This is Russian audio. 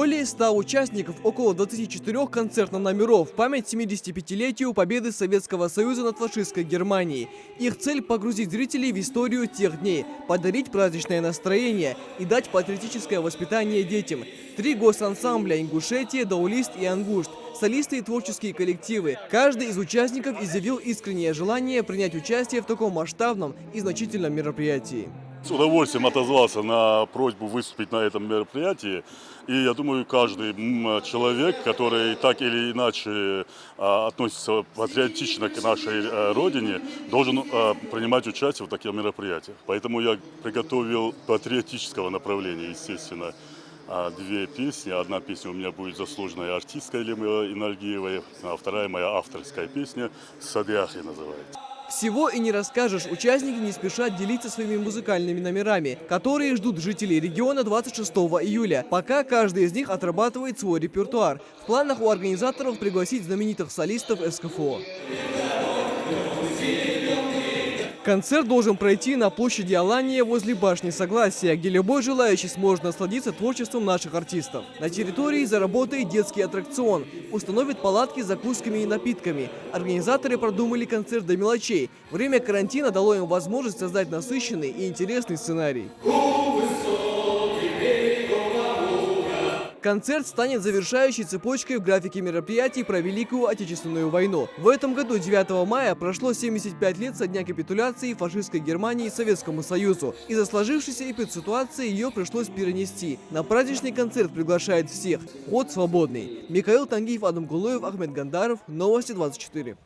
Более 100 участников, около 24 концертных номеров в память 75-летию победы Советского Союза над фашистской Германией. Их цель – погрузить зрителей в историю тех дней, подарить праздничное настроение и дать патриотическое воспитание детям. 3 госансамбля – «Ингушетия», «Даулист» и «Ангушт», солисты и творческие коллективы. Каждый из участников изъявил искреннее желание принять участие в таком масштабном и значительном мероприятии. С удовольствием отозвался на просьбу выступить на этом мероприятии. И я думаю, каждый человек, который так или иначе относится патриотично к нашей родине, должен принимать участие в таких мероприятиях. Поэтому я приготовил патриотического направления, естественно, 2 песни. Одна песня у меня будет заслуженная артистка Эльмира Инальгиевой, а вторая моя авторская песня «Садяхи» называется. Всего и не расскажешь, участники не спешат делиться своими музыкальными номерами, которые ждут жителей региона 26 июля, пока каждый из них отрабатывает свой репертуар. В планах у организаторов пригласить знаменитых солистов СКФО. Концерт должен пройти на площади Алания возле башни Согласия, где любой желающий сможет насладиться творчеством наших артистов. На территории заработает детский аттракцион, установят палатки с закусками и напитками. Организаторы продумали концерт до мелочей. Время карантина дало им возможность создать насыщенный и интересный сценарий. Концерт станет завершающей цепочкой в графике мероприятий про Великую Отечественную войну. В этом году, 9 мая, прошло 75 лет со дня капитуляции фашистской Германии Советскому Союзу. Из-за сложившейся эпидситуации ее пришлось перенести. На праздничный концерт приглашает всех. Вход свободный. Михаил Тангиев, Адам Гулоев, Ахмед Гандаров. Новости 24.